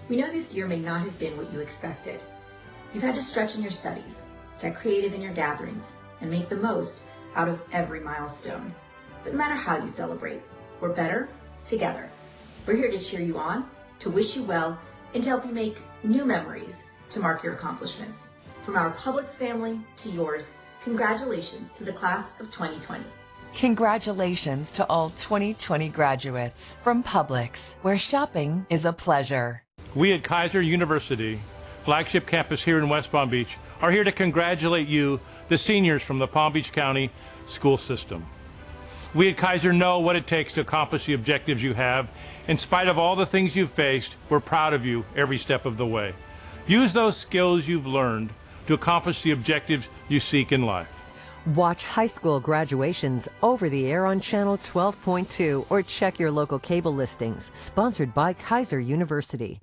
We know this year may not have been what you expected. You've had to stretch in your studies, get creative in your gatherings, and make the most out of every milestone. But no matter how you celebrate, we're better together. We're here to cheer you on, to wish you well, and to help you make new memories to mark your accomplishments. From our Publix family to yours, congratulations to the class of 2020. Congratulations to all 2020 graduates from Publix, where shopping is a pleasure. We at Kaiser University, flagship campus here in West Palm Beach, are here to congratulate you, the seniors from the Palm Beach County school system. We at Kaiser know what it takes to accomplish the objectives you have. In spite of all the things you've faced, we're proud of you every step of the way. Use those skills you've learned to accomplish the objectives you seek in life. Watch high school graduations over the air on Channel 12.2 or check your local cable listings. Sponsored by Kaiser University.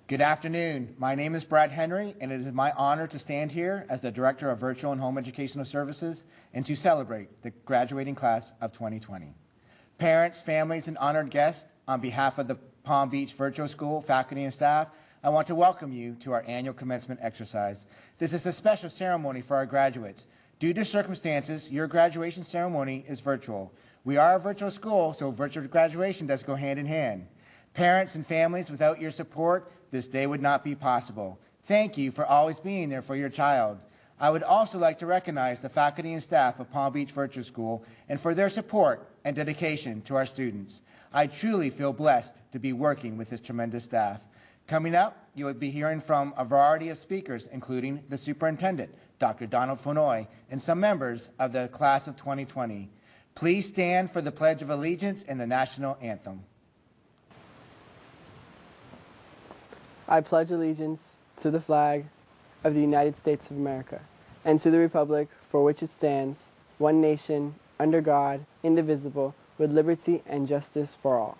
Good afternoon. My name is Brad Henry, and it is my honor to stand here as the Director of Virtual and Home Educational Services and to celebrate the graduating class of 2020. Parents, families, and honored guests, on behalf of the Palm Beach Virtual School faculty and staff, I want to welcome you to our annual commencement exercise. This is a special ceremony for our graduates. Due to circumstances, your graduation ceremony is virtual. We are a virtual school, so virtual graduation does go hand in hand. Parents and families, without your support, this day would not be possible. Thank you for always being there for your child. I would also like to recognize the faculty and staff of Palm Beach Virtual School and for their support and dedication to our students. I truly feel blessed to be working with this tremendous staff. Coming up, you will be hearing from a variety of speakers, including the superintendent, Dr. Donald Fonoy, and some members of the class of 2020. Please stand for the Pledge of Allegiance and the National Anthem. I pledge allegiance to the flag of the United States of America and to the republic for which it stands, one nation, under God, indivisible, with liberty and justice for all.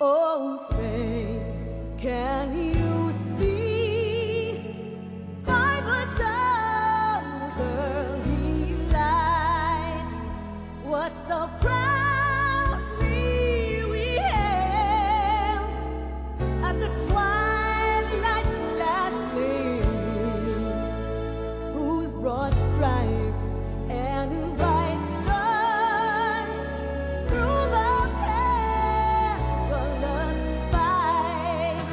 Oh, say, can you see by the dawn's early light what so proudly we hailed at the twilight's last gleaming, whose broad stripes and bright stars through the perilous fight,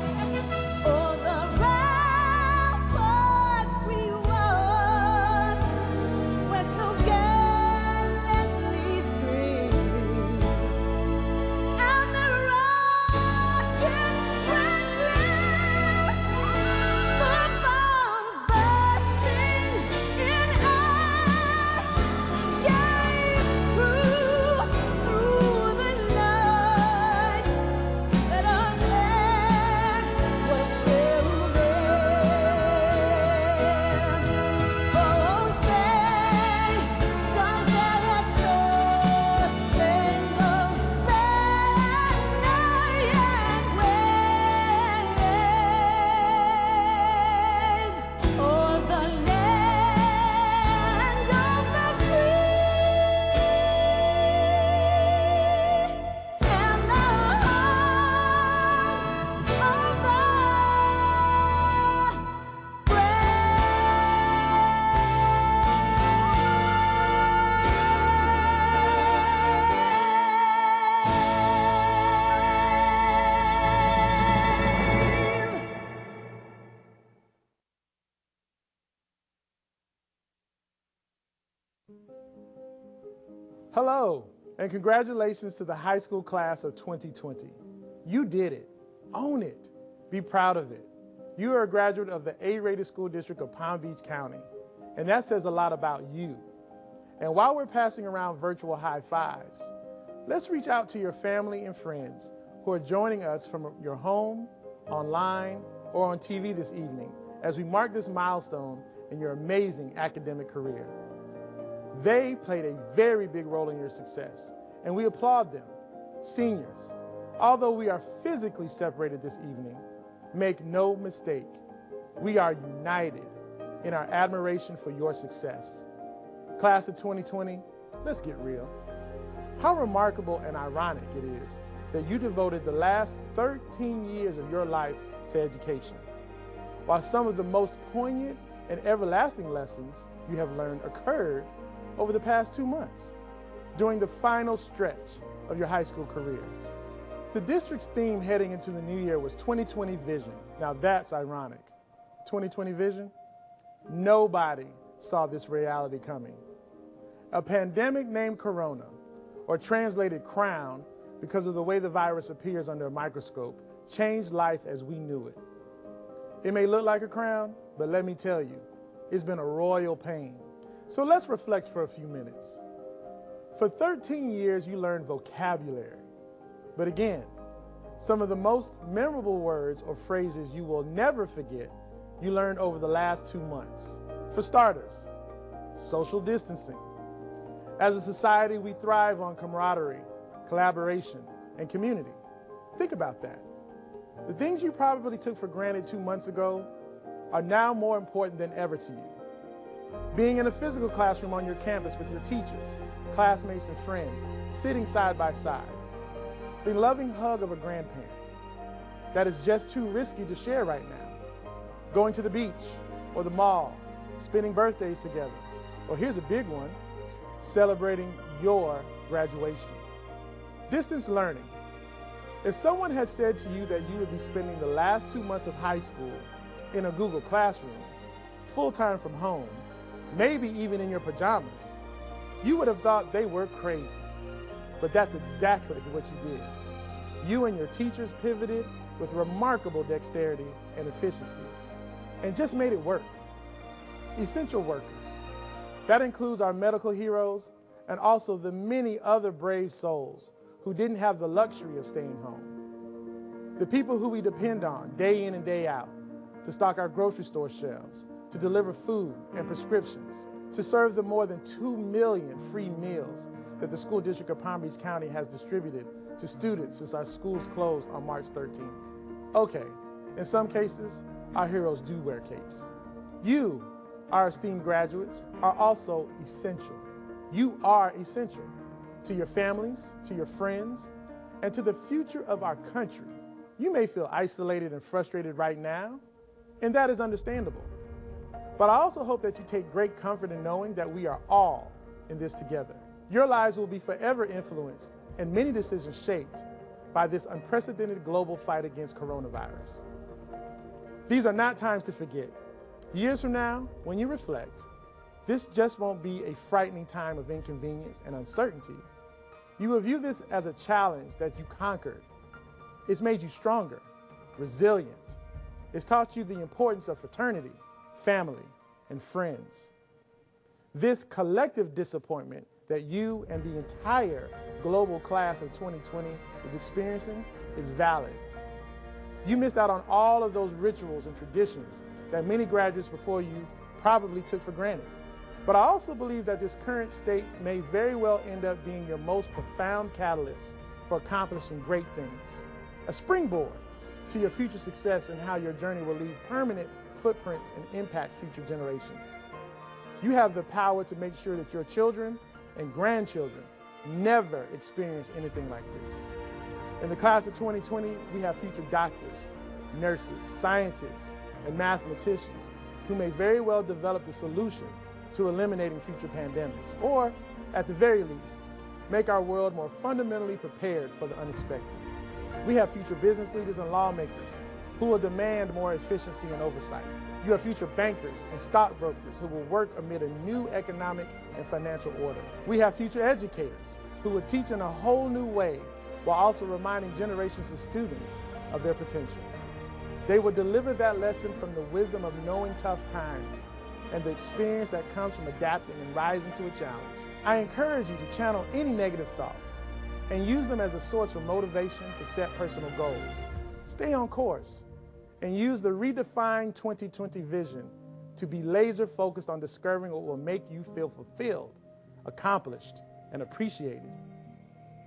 Hello, and congratulations to the high school class of 2020. You did it. Own it. Be proud of it. You are a graduate of the A-rated school district of Palm Beach County, and that says a lot about you. And while we're passing around virtual high fives, let's reach out to your family and friends who are joining us from your home, online, or on TV this evening as we mark this milestone in your amazing academic career. They played a very big role in your success, and we applaud them. Seniors, although we are physically separated this evening, make no mistake, we are united in our admiration for your success. Class of 2020, let's get real. How remarkable and ironic it is that you devoted the last 13 years of your life to education, while some of the most poignant and everlasting lessons you have learned occurred over the past 2 months, during the final stretch of your high school career. The district's theme heading into the new year was 2020 Vision. Now that's ironic. 2020 Vision? Nobody saw this reality coming. A pandemic named Corona, or translated Crown because of the way the virus appears under a microscope, changed life as we knew it. It may look like a crown, but let me tell you, it's been a royal pain. So let's reflect for a few minutes. For 13 years, you learned vocabulary. But again, some of the most memorable words or phrases you will never forget, you learned over the last 2 months. For starters, social distancing. As a society, we thrive on camaraderie, collaboration, and community. Think about that. The things you probably took for granted 2 months ago are now more important than ever to you. Being in a physical classroom on your campus with your teachers, classmates, and friends, sitting side by side. The loving hug of a grandparent that is just too risky to share right now. Going to the beach or the mall, spending birthdays together, or here's a big one, celebrating your graduation. Distance learning. If someone had said to you that you would be spending the last 2 months of high school in a Google Classroom, full-time from home, maybe even in your pajamas, you would have thought they were crazy. But that's exactly what you did. You and your teachers pivoted with remarkable dexterity and efficiency and just made it work. Essential workers. That includes our medical heroes and also the many other brave souls who didn't have the luxury of staying home. The people who we depend on day in and day out to stock our grocery store shelves, to deliver food and prescriptions, to serve the more than 2 million free meals that the school district of Palm Beach County has distributed to students since our schools closed on March 13th. Okay, in some cases, our heroes do wear capes. You, our esteemed graduates, are also essential. You are essential to your families, to your friends, and to the future of our country. You may feel isolated and frustrated right now, and that is understandable. But I also hope that you take great comfort in knowing that we are all in this together. Your lives will be forever influenced and many decisions shaped by this unprecedented global fight against coronavirus. These are not times to forget. Years from now, when you reflect, this just won't be a frightening time of inconvenience and uncertainty. You will view this as a challenge that you conquered. It's made you stronger, resilient. It's taught you the importance of fraternity, family, and friends. This collective disappointment that you and the entire global class of 2020 is experiencing is valid. You missed out on all of those rituals and traditions that many graduates before you probably took for granted. But I also believe that this current state may very well end up being your most profound catalyst for accomplishing great things. A springboard to your future success and how your journey will leave permanent footprints and impact future generations. You have the power to make sure that your children and grandchildren never experience anything like this. In the class of 2020, we have future doctors, nurses, scientists, and mathematicians who may very well develop the solution to eliminating future pandemics, or at the very least, make our world more fundamentally prepared for the unexpected. We have future business leaders and lawmakers who will demand more efficiency and oversight. You have future bankers and stockbrokers who will work amid a new economic and financial order. We have future educators who will teach in a whole new way while also reminding generations of students of their potential. They will deliver that lesson from the wisdom of knowing tough times and the experience that comes from adapting and rising to a challenge. I encourage you to channel any negative thoughts and use them as a source for motivation to set personal goals. Stay on course and use the redefined 2020 vision to be laser focused on discovering what will make you feel fulfilled, accomplished, and appreciated.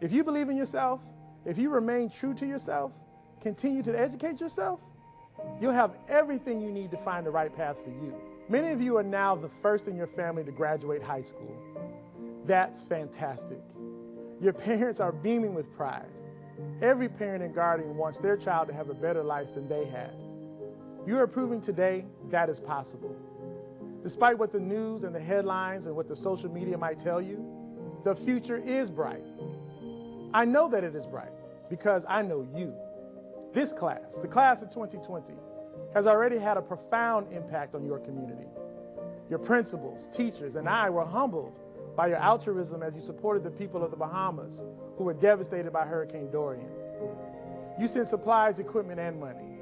If you believe in yourself, if you remain true to yourself, continue to educate yourself, you'll have everything you need to find the right path for you. Many of you are now the first in your family to graduate high school. That's fantastic. Your parents are beaming with pride. Every parent and guardian wants their child to have a better life than they had. You are proving today that is possible. Despite what the news and the headlines and what the social media might tell you, the future is bright. I know that it is bright because I know you. This class, the class of 2020, has already had a profound impact on your community. Your principals, teachers, and I were humbled by your altruism as you supported the people of the Bahamas who were devastated by Hurricane Dorian. You sent supplies, equipment, and money.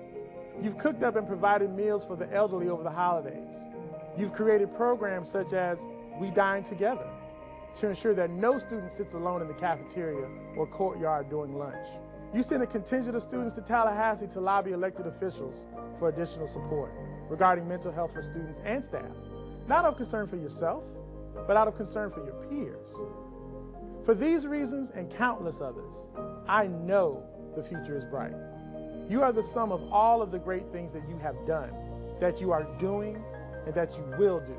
You've cooked up and provided meals for the elderly over the holidays. You've created programs such as We Dine Together to ensure that no student sits alone in the cafeteria or courtyard during lunch. You sent a contingent of students to Tallahassee to lobby elected officials for additional support regarding mental health for students and staff, not out of concern for yourself, but out of concern for your peers. For these reasons and countless others, I know the future is bright. You are the sum of all of the great things that you have done, that you are doing, and that you will do.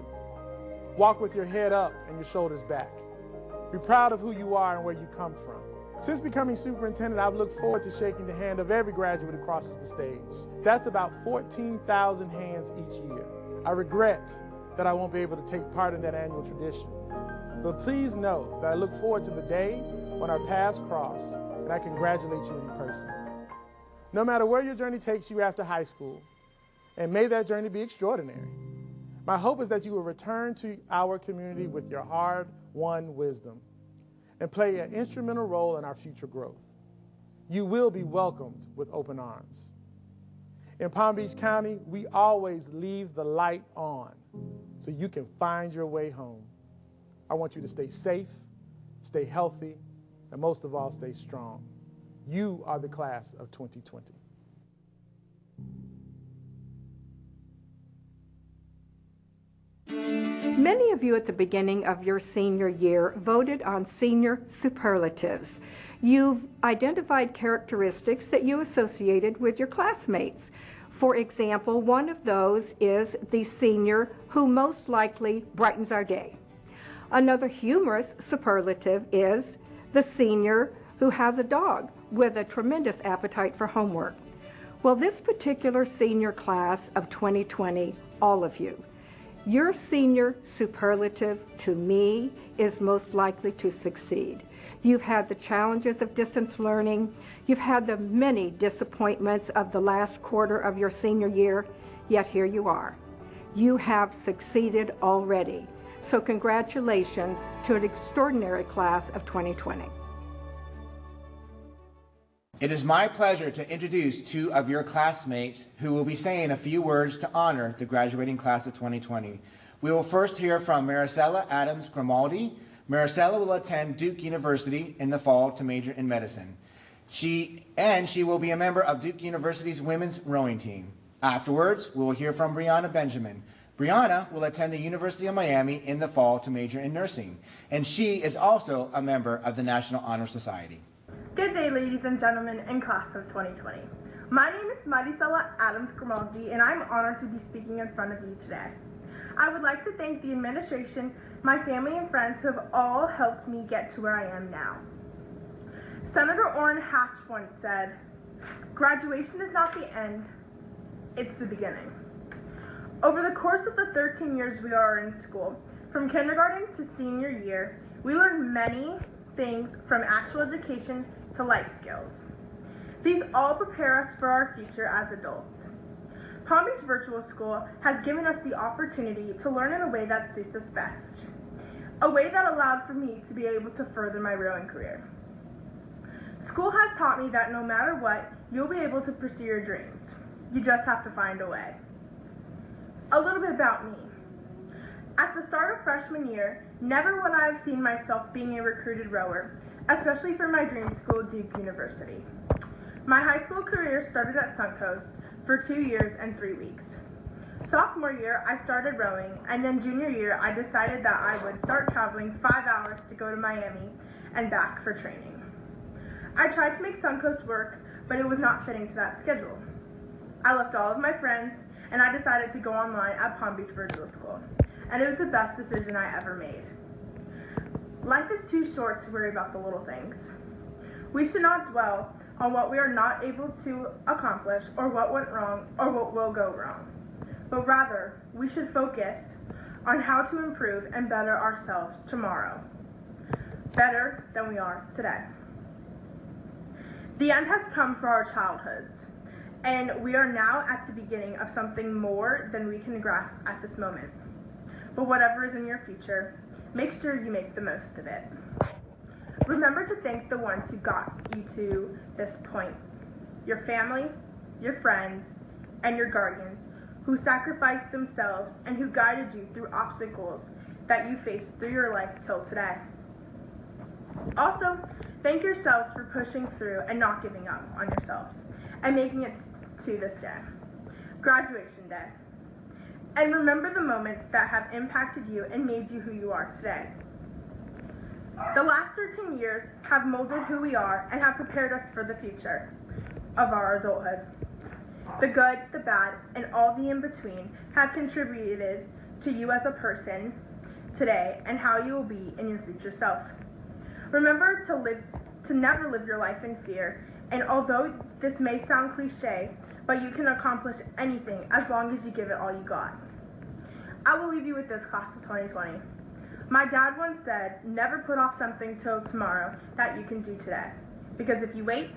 Walk with your head up and your shoulders back. Be proud of who you are and where you come from. Since becoming superintendent, I've looked forward to shaking the hand of every graduate who crosses the stage. That's about 14,000 hands each year. I regret that I won't be able to take part in that annual tradition. But please know that I look forward to the day when our paths cross and I congratulate you in person. No matter where your journey takes you after high school, and may that journey be extraordinary, my hope is that you will return to our community with your hard-won wisdom and play an instrumental role in our future growth. You will be welcomed with open arms. In Palm Beach County, we always leave the light on so you can find your way home. I want you to stay safe, stay healthy, and most of all, stay strong. You are the class of 2020. Many of you at the beginning of your senior year voted on senior superlatives. You've identified characteristics that you associated with your classmates. For example, one of those is the senior who most likely brightens our day. Another humorous superlative is the senior who has a dog with a tremendous appetite for homework. Well, this particular senior class of 2020, all of you, your senior superlative, to me, is most likely to succeed. You've had the challenges of distance learning. You've had the many disappointments of the last quarter of your senior year, yet here you are. You have succeeded already. So congratulations to an extraordinary class of 2020. It is my pleasure to introduce two of your classmates who will be saying a few words to honor the graduating class of 2020. We will first hear from Maricela Adams Grimaldi. Maricela will attend Duke University in the fall to major in medicine. She will be a member of Duke University's women's rowing team. Afterwards, we will hear from Brianna Benjamin. Brianna will attend the University of Miami in the fall to major in nursing, and she is also a member of the National Honor Society. Good day, ladies and gentlemen in class of 2020. My name is Maricela Adams Grimaldi, and I'm honored to be speaking in front of you today. I would like to thank the administration, my family and friends who have all helped me get to where I am now. Senator Orrin Hatch once said, "Graduation is not the end, it's the beginning." Over the course of the 13 years we are in school, from kindergarten to senior year, we learn many things from actual education to life skills. These all prepare us for our future as adults. Palm Beach Virtual School has given us the opportunity to learn in a way that suits us best, a way that allowed for me to be able to further my rowing career. School has taught me that no matter what, you'll be able to pursue your dreams. You just have to find a way. A little bit about me. At the start of freshman year, never would I have seen myself being a recruited rower, especially for my dream school, Duke University. My high school career started at Suncoast for 2 years and 3 weeks. Sophomore year, I started rowing, and then junior year, I decided that I would start traveling 5 hours to go to Miami and back for training. I tried to make Suncoast work, but it was not fitting to that schedule. I left all of my friends, and I decided to go online at Palm Beach Virtual School, and it was the best decision I ever made. Life is too short to worry about the little things. We should not dwell on what we are not able to accomplish or what went wrong or what will go wrong, but rather we should focus on how to improve and better ourselves tomorrow, better than we are today. The end has come for our childhoods, and we are now at the beginning of something more than we can grasp at this moment. But whatever is in your future, make sure you make the most of it. Remember to thank the ones who got you to this point, your family, your friends, and your guardians who sacrificed themselves and who guided you through obstacles that you faced through your life till today. Also, thank yourselves for pushing through and not giving up on yourselves and making it to this day, graduation day. And remember the moments that have impacted you and made you who you are today. The last 13 years have molded who we are and have prepared us for the future of our adulthood. The good, the bad, and all the in-between have contributed to you as a person today and how you will be in your future self. Remember to never live your life in fear, and although this may sound cliche, but you can accomplish anything as long as you give it all you got. I will leave you with this, class of 2020. My dad once said, never put off something till tomorrow that you can do today, because if you wait,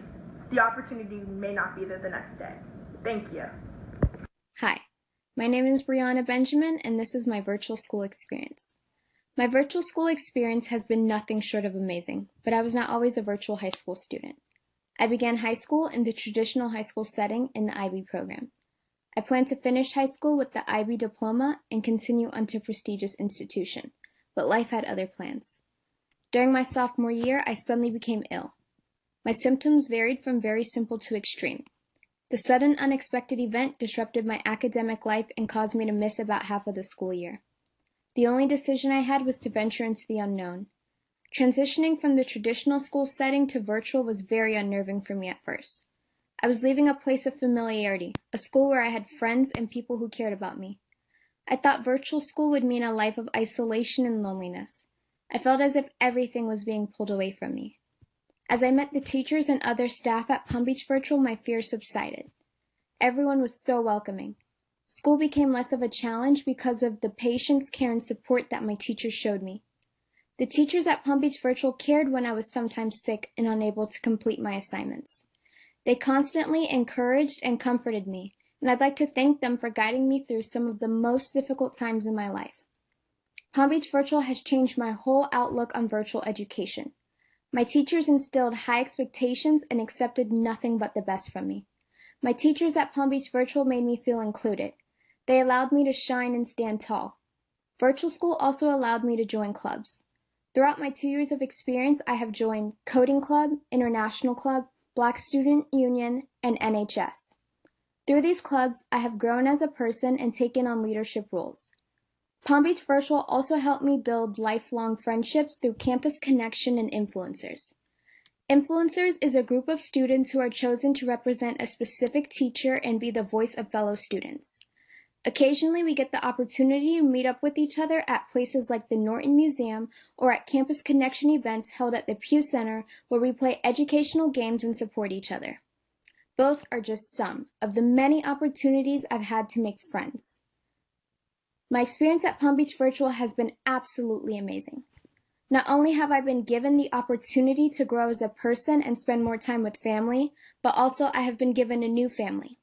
the opportunity may not be there the next day. Thank you. Hi, my name is Brianna Benjamin, and this is my virtual school experience. My virtual school experience has been nothing short of amazing, but I was not always a virtual high school student. I began high school in the traditional high school setting in the IB program. I plan to finish high school with the IB diploma and continue onto a prestigious institution, but life had other plans. During my sophomore year, I suddenly became ill. My symptoms varied from very simple to extreme. The sudden unexpected event disrupted my academic life and caused me to miss about half of the school year. The only decision I had was to venture into the unknown. Transitioning from the traditional school setting to virtual was very unnerving for me at first. I was leaving a place of familiarity, a school where I had friends and people who cared about me. I thought virtual school would mean a life of isolation and loneliness. I felt as if everything was being pulled away from me. As I met the teachers and other staff at Palm Beach Virtual, my fears subsided. Everyone was so welcoming. School became less of a challenge because of the patience, care, and support that my teachers showed me. The teachers at Palm Beach Virtual cared when I was sometimes sick and unable to complete my assignments. They constantly encouraged and comforted me, and I'd like to thank them for guiding me through some of the most difficult times in my life. Palm Beach Virtual has changed my whole outlook on virtual education. My teachers instilled high expectations and accepted nothing but the best from me. My teachers at Palm Beach Virtual made me feel included. They allowed me to shine and stand tall. Virtual school also allowed me to join clubs. Throughout my 2 years of experience, I have joined Coding Club, International Club, Black Student Union, and NHS. Through these clubs, I have grown as a person and taken on leadership roles. Palm Beach Virtual also helped me build lifelong friendships through Campus Connection and Influencers. Influencers is a group of students who are chosen to represent a specific teacher and be the voice of fellow students. Occasionally, we get the opportunity to meet up with each other at places like the Norton Museum or at Campus Connection events held at the Pew Center, where we play educational games and support each other. Both are just some of the many opportunities I've had to make friends. My experience at Palm Beach Virtual has been absolutely amazing. Not only have I been given the opportunity to grow as a person and spend more time with family, but also I have been given a new family.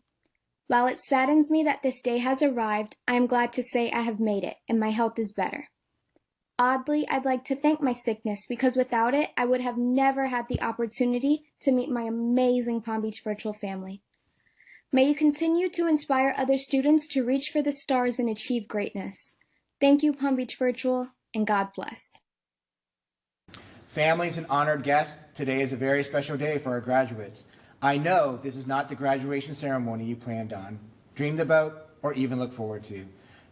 While it saddens me that this day has arrived, I am glad to say I have made it and my health is better. Oddly, I'd like to thank my sickness because without it, I would have never had the opportunity to meet my amazing Palm Beach virtual family. May you continue to inspire other students to reach for the stars and achieve greatness. Thank you, Palm Beach Virtual, and God bless. Families and honored guests, today is a very special day for our graduates. I know this is not the graduation ceremony you planned on, dreamed about, or even looked forward to.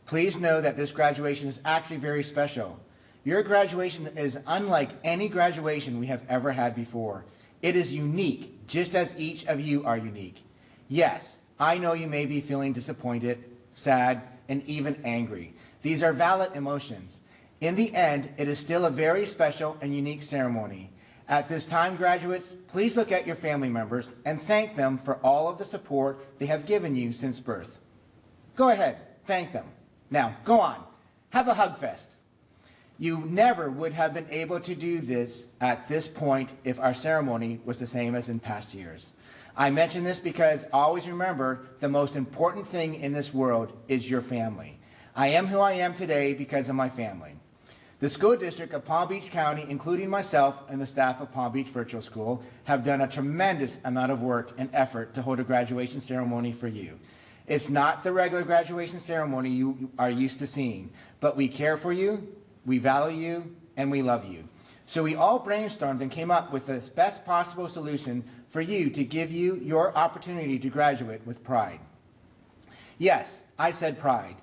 Please know that this graduation is actually very special. Your graduation is unlike any graduation we have ever had before. It is unique, just as each of you are unique. Yes, I know you may be feeling disappointed, sad, and even angry. These are valid emotions. In the end, it is still a very special and unique ceremony. At this time, graduates, please look at your family members and thank them for all of the support they have given you since birth. Go ahead, thank them. Now, go on, have a hug fest. You never would have been able to do this at this point if our ceremony was the same as in past years. I mention this because always remember the most important thing in this world is your family. I am who I am today because of my family. The school district of Palm Beach County, including myself and the staff of Palm Beach Virtual School, have done a tremendous amount of work and effort to hold a graduation ceremony for you. It's not the regular graduation ceremony you are used to seeing, but we care for you, we value you, and we love you. So we all brainstormed and came up with the best possible solution for you to give you your opportunity to graduate with pride. Yes, I said pride.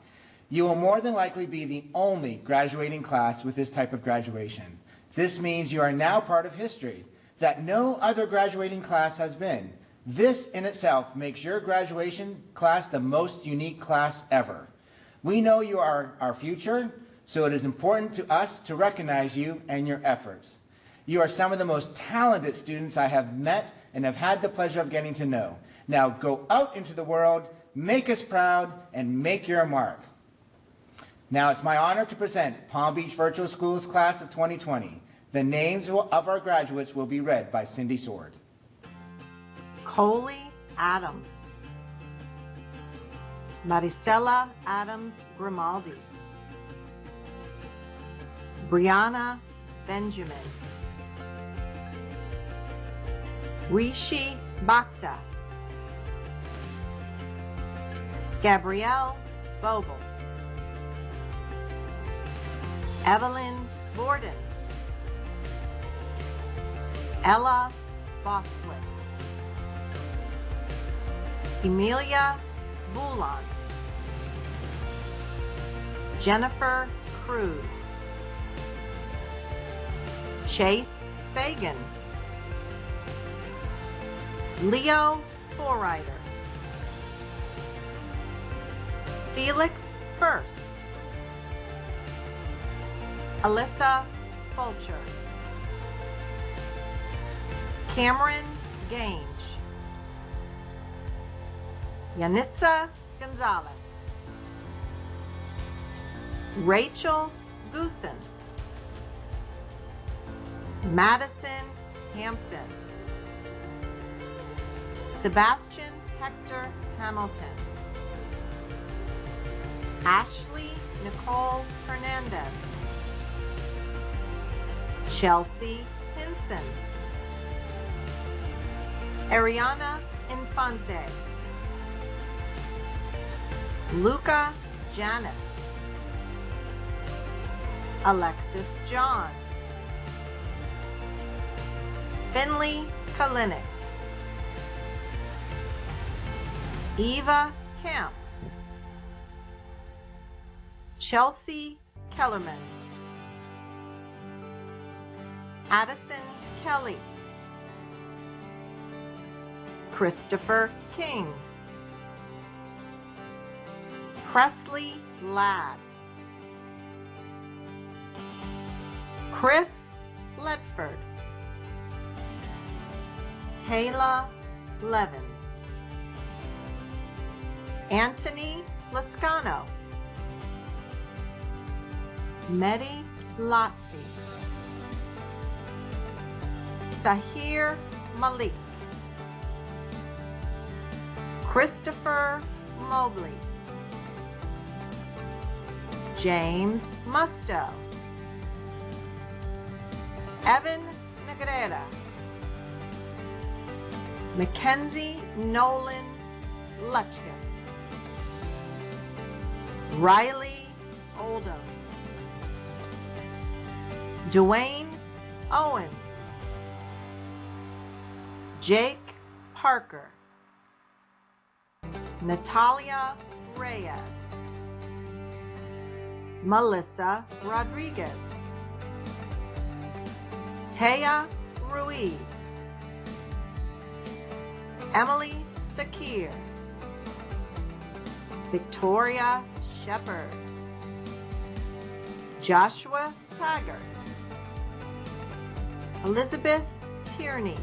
You will more than likely be the only graduating class with this type of graduation. This means you are now part of history that no other graduating class has been. This in itself makes your graduation class the most unique class ever. We know you are our future, so it is important to us to recognize you and your efforts. You are some of the most talented students I have met and have had the pleasure of getting to know. Now go out into the world, make us proud, and make your mark. Now it's my honor to present Palm Beach Virtual School's class of 2020. The names of our graduates will be read by Cindy Sword. Coley Adams, Maricela Adams Grimaldi, Brianna Benjamin, Rishi Bhakta, Gabrielle Vogel, Evelyn Borden, Ella Bostwick, Emilia Boulon, Jennifer Cruz, Chase Fagan, Leo Forrider, Felix First, Alyssa Fulcher, Cameron Gange, Yanitza Gonzalez, Rachel Goosen, Madison Hampton, Sebastian Hector Hamilton, Ashley Nicole Hernandez, Chelsea Hinson, Ariana Infante, Luca Janis, Alexis Johns, Finley Kalinick, Eva Camp, Chelsea Kellerman, Addison Kelly, Christopher King, Presley Ladd, Chris Ledford, Kayla Levins, Anthony Lascano, Medi Lotfi, Sahir Malik, Christopher Mobley, James Musto, Evan Negrera, Mackenzie Nolan Lutchkis, Riley Oldham, Dwayne Owens, Jake Parker, Natalia Reyes, Melissa Rodriguez, Taya Ruiz, Emily Sakir, Victoria Shepard, Joshua Taggart, Elizabeth Tierney,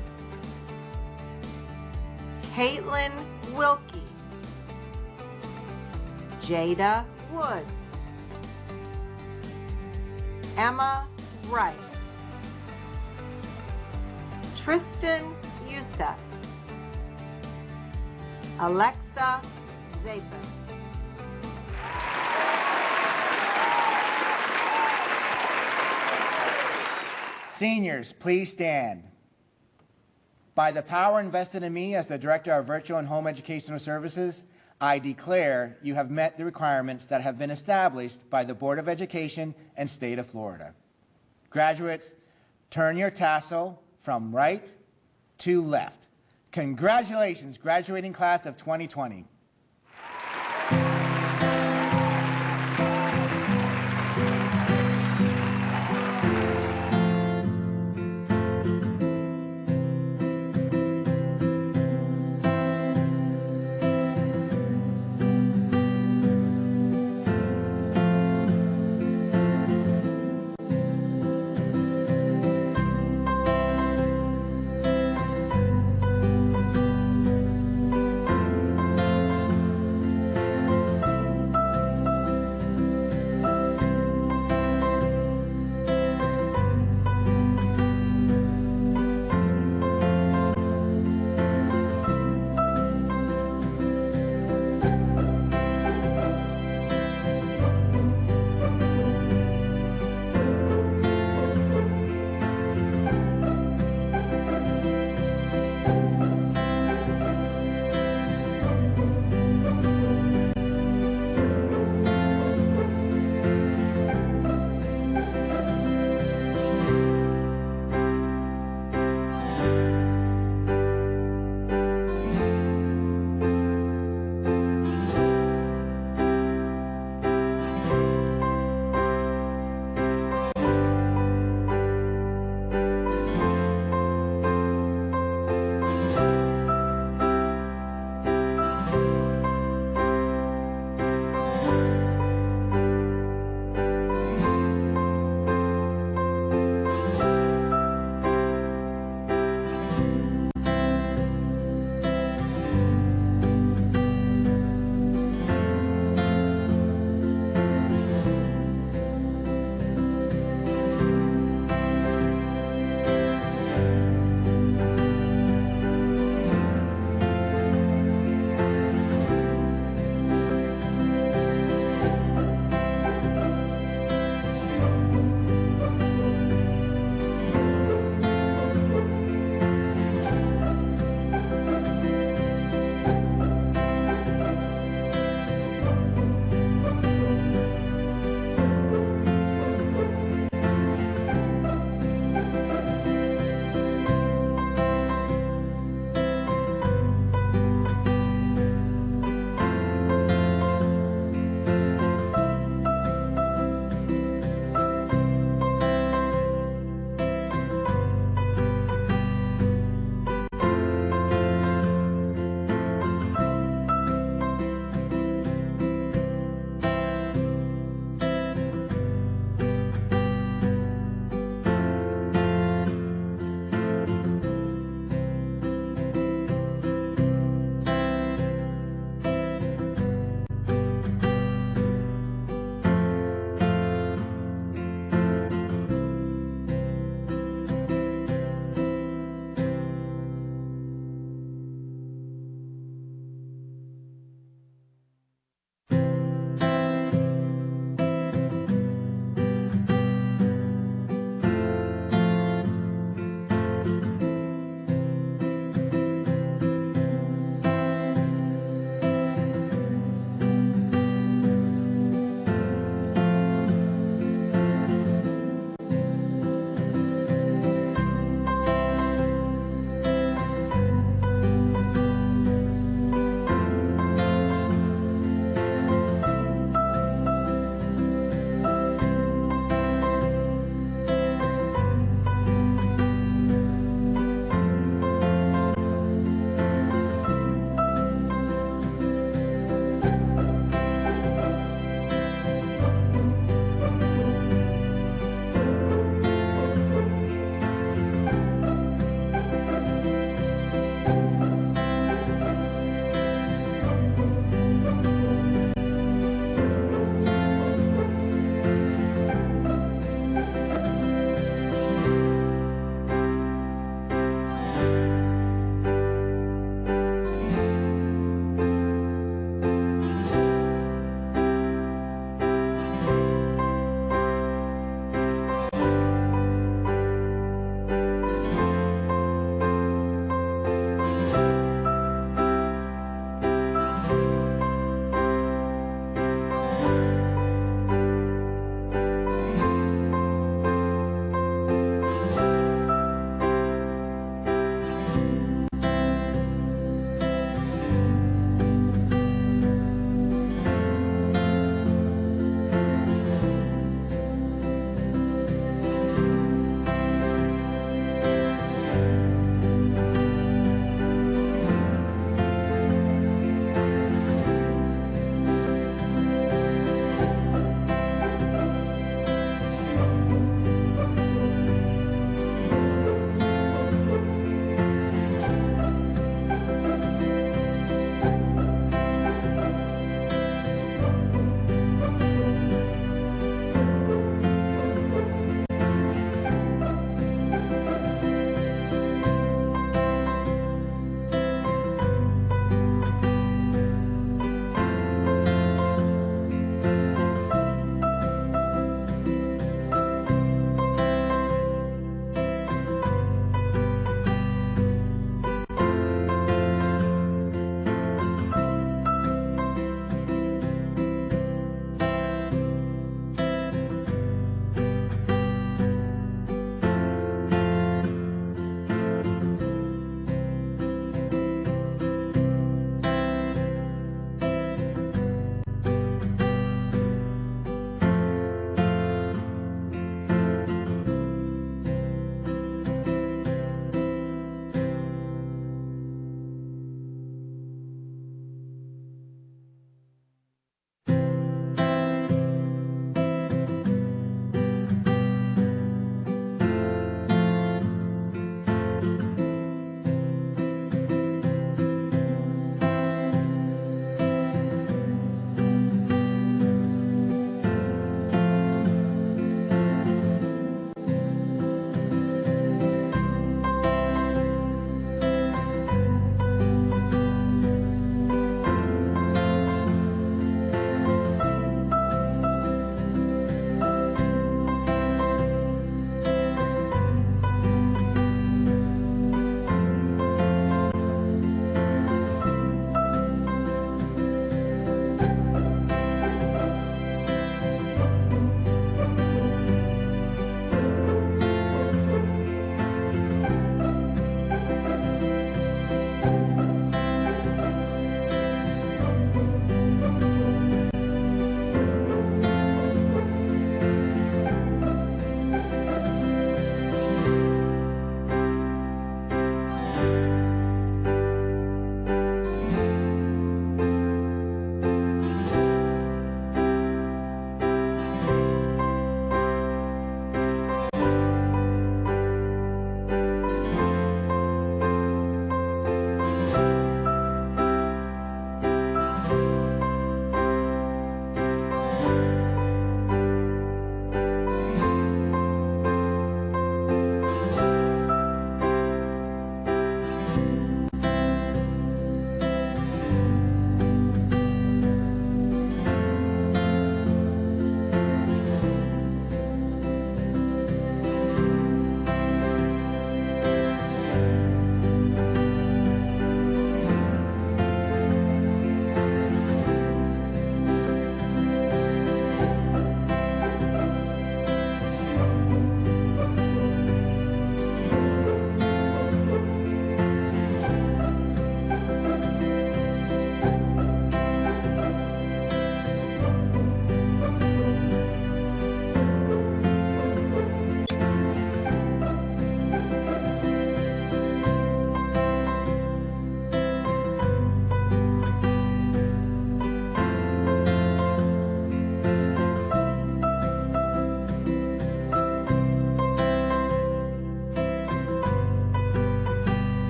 Caitlin Wilkie, Jada Woods, Emma Wright, Tristan Youssef, Alexa Zapin. Seniors, please stand. By the power invested in me as the Director of Virtual and Home Educational Services, I declare you have met the requirements that have been established by the Board of Education and State of Florida. Graduates, turn your tassel from right to left. Congratulations, graduating class of 2020.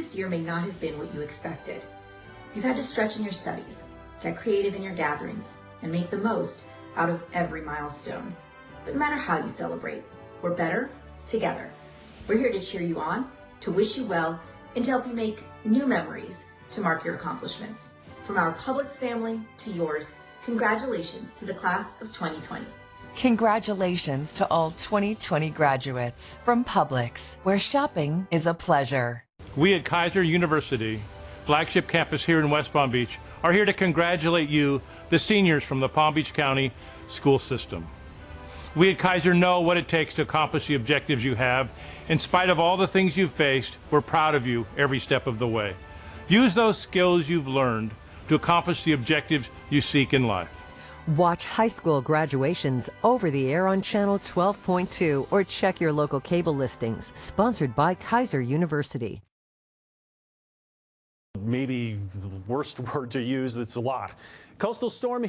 previous year may not have been what you expected. You've had to stretch in your studies, get creative in your gatherings, and make the most out of every milestone. But no matter how you celebrate, we're better together. We're here to cheer you on, to wish you well, and to help you make new memories to mark your accomplishments. From our Publix family to yours, congratulations to the class of 2020. Congratulations to all 2020 graduates from Publix, where shopping is a pleasure. We at Kaiser University, flagship campus here in West Palm Beach, are here to congratulate you, the seniors from the Palm Beach County school system. We at Kaiser know what it takes to accomplish the objectives you have. In spite of all the things you've faced, we're proud of you every step of the way. Use those skills you've learned to accomplish the objectives you seek in life. Watch high school graduations over the air on Channel 12.2 or check your local cable listings. Sponsored by Kaiser University. Maybe the worst word to use, it's a lot. Coastal storm